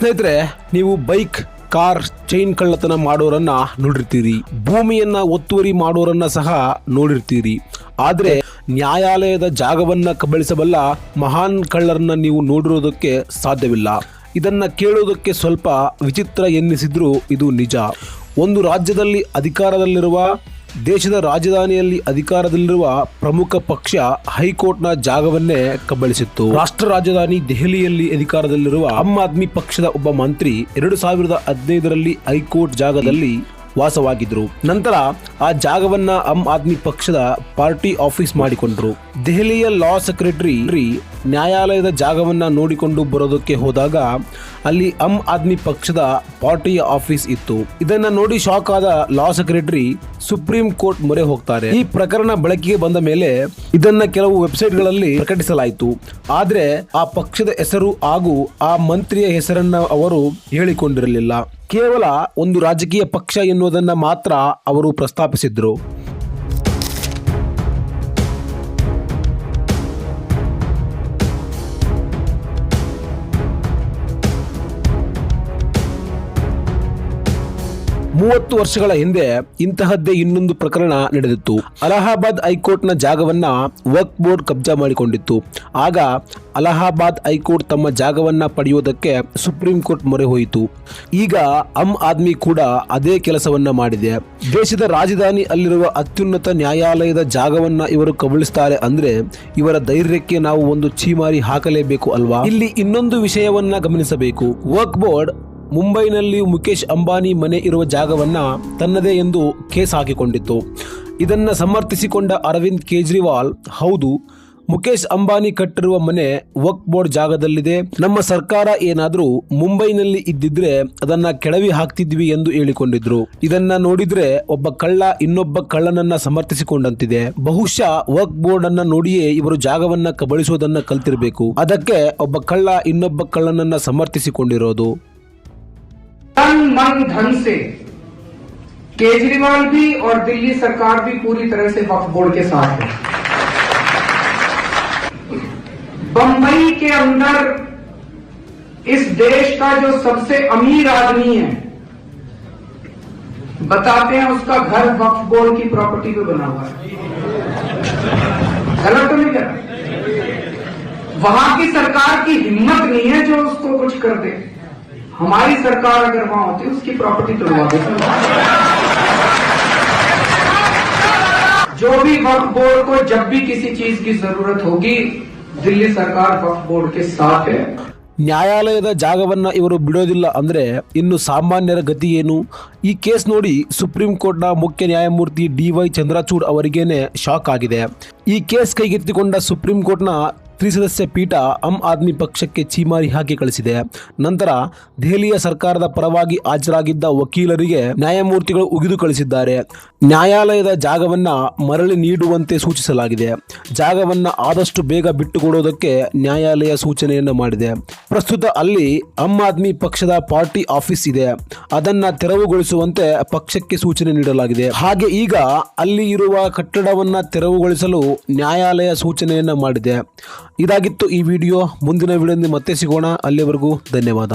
ಸ್ನೇಹಿತರೆ, ನೀವು bike, car chain ಕಳ್ಳತನ ಮಾಡೋರನ್ನ ನೋಡಿರ್ತೀರಿ, ಭೂಮಿಯನ್ನ ಒತ್ತುವರಿ ಮಾಡೋರನ್ನ ಸಹ ನೋಡಿರ್ತೀರಿ. ಆದ್ರೆ ನ್ಯಾಯಾಲಯದ ಜಾಗವನ್ನ ಕಬಳಿಸಬಲ್ಲ ಮಹಾನ್ ಕಳ್ಳರನ್ನ ನೀವು ನೋಡಿರೋದಕ್ಕೆ ಸಾಧ್ಯವಿಲ್ಲ. ಇದನ್ನ ಕೇಳೋದಕ್ಕೆ ಸ್ವಲ್ಪ ವಿಚಿತ್ರ ಎನ್ನಿಸಿದ್ರೂ ಇದು ನಿಜ. ಒಂದು ರಾಜ್ಯದಲ್ಲಿ ಅಧಿಕಾರದಲ್ಲಿರುವ, ದೇಶದ ರಾಜಧಾನಿಯಲ್ಲಿ ಅಧಿಕಾರದಲ್ಲಿರುವ ಪ್ರಮುಖ ಪಕ್ಷ ಹೈಕೋರ್ಟ್ನ ಜಾಗವನ್ನೇ ಕಬಳಿಸಿತ್ತು. ರಾಷ್ಟ್ರ ರಾಜಧಾನಿ ದೆಹಲಿಯಲ್ಲಿ ಅಧಿಕಾರದಲ್ಲಿರುವ ಆಮ್ ಆದ್ಮಿ ಪಕ್ಷದ ಒಬ್ಬ ಮಂತ್ರಿ 2015ರಲ್ಲಿ ಹೈಕೋರ್ಟ್ ಜಾಗದಲ್ಲಿ ವಾಸವಾಗಿದ್ರು. ನಂತರ ಆ ಜಾಗವನ್ನ ಆಮ್ ಆದ್ಮಿ ಪಕ್ಷದ ಪಾರ್ಟಿ ಆಫೀಸ್ ಮಾಡಿಕೊಂಡ್ರು. ದೆಹಲಿಯ ಲಾ ಸೆಕ್ರೆಟರಿ ನ್ಯಾಯಾಲಯದ ಜಾಗವನ್ನ ನೋಡಿಕೊಂಡು ಬರೋದಕ್ಕೆ ಹೋದಾಗ ಅಲ್ಲಿ ಆಮ್ ಆದ್ಮಿ ಪಕ್ಷದ ಪಾರ್ಟಿಯ ಆಫೀಸ್ ಇತ್ತು. ಇದನ್ನ ನೋಡಿ ಶಾಕ್ ಆದ ಲಾ ಸೆಕ್ರೆಟರಿ ಸುಪ್ರೀಂ ಕೋರ್ಟ್ ಮೊರೆ ಹೋಗ್ತಾರೆ. ಈ ಪ್ರಕರಣ ಬೆಳಕಿಗೆ ಬಂದ ಮೇಲೆ ಇದನ್ನ ಕೆಲವು ವೆಬ್ಸೈಟ್ಗಳಲ್ಲಿ ಪ್ರಕಟಿಸಲಾಯಿತು. ಆದ್ರೆ ಆ ಪಕ್ಷದ ಹೆಸರು ಹಾಗೂ ಆ ಮಂತ್ರಿಯ ಹೆಸರನ್ನ ಅವರು ಹೇಳಿಕೊಂಡಿರಲಿಲ್ಲ. ಕೇವಲ ಒಂದು ರಾಜಕೀಯ ಪಕ್ಷ ಎನ್ನುವುದನ್ನ ಮಾತ್ರ ಅವರು ಪ್ರಸ್ತಾಪಿಸಿದ್ರು. ಮೂವತ್ತು ವರ್ಷಗಳ ಹಿಂದೆ ಇಂತಹದ್ದೇ ಇನ್ನೊಂದು ಪ್ರಕರಣ ನಡೆದಿತ್ತು. ಅಲಹಾಬಾದ್ ಹೈಕೋರ್ಟ್ನ ಜಾಗವನ್ನ ವಕ್ಫ್ ಬೋರ್ಡ್ ಕಬ್ಜಾ ಮಾಡಿಕೊಂಡಿತ್ತು. ಆಗ ಅಲಹಾಬಾದ್ ಹೈಕೋರ್ಟ್ ತಮ್ಮ ಜಾಗವನ್ನ ಪಡೆಯುವುದಕ್ಕೆ ಸುಪ್ರೀಂ ಕೋರ್ಟ್ ಮೊರೆ ಹೋಯಿತು. ಈಗ ಆಮ್ ಆದ್ಮಿ ಕೂಡ ಅದೇ ಕೆಲಸವನ್ನ ಮಾಡಿದೆ. ದೇಶದ ರಾಜಧಾನಿ ಅಲ್ಲಿರುವ ಅತ್ಯುನ್ನತ ನ್ಯಾಯಾಲಯದ ಜಾಗವನ್ನ ಇವರು ಕಬಳಿಸ್ತಾರೆ ಅಂದ್ರೆ ಇವರ ಧೈರ್ಯಕ್ಕೆ ನಾವು ಒಂದು ಛೀಮಾರಿ ಹಾಕಲೇಬೇಕು ಅಲ್ವಾ. ಇಲ್ಲಿ ಇನ್ನೊಂದು ವಿಷಯವನ್ನ ಗಮನಿಸಬೇಕು. ವಕ್ಫ್ ಬೋರ್ಡ್ ಮುಂಬೈನಲ್ಲಿ ಮುಖೇಶ್ ಅಂಬಾನಿ ಮನೆ ಇರುವ ಜಾಗವನ್ನ ತನ್ನದೇ ಎಂದು ಕೇಸ್ ಹಾಕಿಕೊಂಡಿತ್ತು. ಇದನ್ನ ಸಮರ್ಥಿಸಿಕೊಂಡ ಅರವಿಂದ್ ಕೇಜ್ರಿವಾಲ್, ಹೌದು, ಮುಖೇಶ್ ಅಂಬಾನಿ ಕಟ್ಟಿರುವ ಮನೆ ವಕ್ಫ್ ಬೋರ್ಡ್ ಜಾಗದಲ್ಲಿದೆ. ನಮ್ಮ ಸರ್ಕಾರ ಏನಾದ್ರೂ ಮುಂಬೈನಲ್ಲಿ ಇದ್ದಿದ್ರೆ ಅದನ್ನ ಕೆಡವಿ ಹಾಕ್ತಿದ್ವಿ ಎಂದು ಹೇಳಿಕೊಂಡಿದ್ರು. ಇದನ್ನ ನೋಡಿದ್ರೆ ಒಬ್ಬ ಕಳ್ಳ ಇನ್ನೊಬ್ಬ ಕಳ್ಳನನ್ನ ಸಮರ್ಥಿಸಿಕೊಂಡಂತಿದೆ. ಬಹುಶಃ ವಕ್ಫ್ ಬೋರ್ಡ್ ಅನ್ನ ನೋಡಿಯೇ ಇವರು ಜಾಗವನ್ನ ಕಬಳಿಸೋದನ್ನ ಕಲ್ತಿರ್ಬೇಕು. ಅದಕ್ಕೆ ಒಬ್ಬ ಕಳ್ಳ ಇನ್ನೊಬ್ಬ ಕಳ್ಳನನ್ನ ಸಮರ್ಥಿಸಿಕೊಂಡಿರೋದು. तन मन धन से केजरीवाल भी और दिल्ली सरकार भी पूरी तरह से वक्फ बोर्ड के साथ है। बंबई के अंदर इस देश का जो सबसे अमीर आदमी है, बताते हैं उसका घर वक्फ बोर्ड की प्रॉपर्टी पे बना हुआ है। गलत तो नहीं कर? वहां की सरकार की हिम्मत नहीं है जो उसको कुछ कर दे। हमारी सरकार अगर वहां होती उसकी प्रॉपर्टी तोड़वा देती। जो भी वक्फ बोर्ड को जब भी किसी चीज की जरूरत होगी, दिल्ली सरकार वक्फ बोर्ड के साथ है। ನ್ಯಾಯಾಲಯದ ಜಾಗವನ್ನ ಇವರು ಬಿಡೋದಿಲ್ಲ ಅಂದ್ರೆ ಇನ್ನು ಸಾಮಾನ್ಯರ ಗತಿ ಏನು? ಈ ಕೇಸ್ ನೋಡಿ ಸುಪ್ರೀಂ ಕೋರ್ಟ್ನ ಮುಖ್ಯ ನ್ಯಾಯಮೂರ್ತಿ DY ಚಂದ್ರಚೂಡ್ ಅವರಿಗೇನೆ ಶಾಕ್ ಆಗಿದೆ. ಈ ಕೇಸ್ ಕೈಗೆತ್ತಿಕೊಂಡ ಸುಪ್ರೀಂ ಕೋರ್ಟ್ನ ತ್ರಿಸದಸ್ಯ ಪೀಠ ಆಮ್ ಆದ್ಮಿ ಪಕ್ಷಕ್ಕೆ ಛೀಮಾರಿ ಹಾಕಿ ಕಳಿಸಿದೆ. ನಂತರ ದೆಹಲಿಯ ಸರ್ಕಾರದ ಪರವಾಗಿ ಹಾಜರಾಗಿದ್ದ ವಕೀಲರಿಗೆ ನ್ಯಾಯಮೂರ್ತಿಗಳು ಉಗಿದು ಕಳಿಸಿದ್ದಾರೆ. ನ್ಯಾಯಾಲಯದ ಜಾಗವನ್ನ ಮರಳಿ ನೀಡುವಂತೆ ಸೂಚಿಸಲಾಗಿದೆ. ಜಾಗವನ್ನ ಆದಷ್ಟು ಬೇಗ ಬಿಟ್ಟುಕೊಡೋದಕ್ಕೆ ನ್ಯಾಯಾಲಯ ಸೂಚನೆಯನ್ನ ಮಾಡಿದೆ. ಪ್ರಸ್ತುತ ಅಲ್ಲಿ ಆಮ್ ಆದ್ಮಿ ಪಕ್ಷದ ಪಾರ್ಟಿ ಆಫೀಸ್ ಇದೆ. ಅದನ್ನ ತೆರವುಗೊಳಿಸುವಂತೆ ಪಕ್ಷಕ್ಕೆ ಸೂಚನೆ ನೀಡಲಾಗಿದೆ. ಹಾಗೆ ಈಗ ಅಲ್ಲಿ ಇರುವ ಕಟ್ಟಡವನ್ನ ತೆರವುಗೊಳಿಸಲು ನ್ಯಾಯಾಲಯ ಸೂಚನೆಯನ್ನ ಮಾಡಿದೆ. ಇದಾಗಿತ್ತು ಈ ವಿಡಿಯೋ. ಮುಂದಿನ ವಿಡಿಯೋದಲ್ಲಿ ಮತ್ತೆ ಸಿಗೋಣ. ಅಲ್ಲಿವರೆಗೂ ಧನ್ಯವಾದ.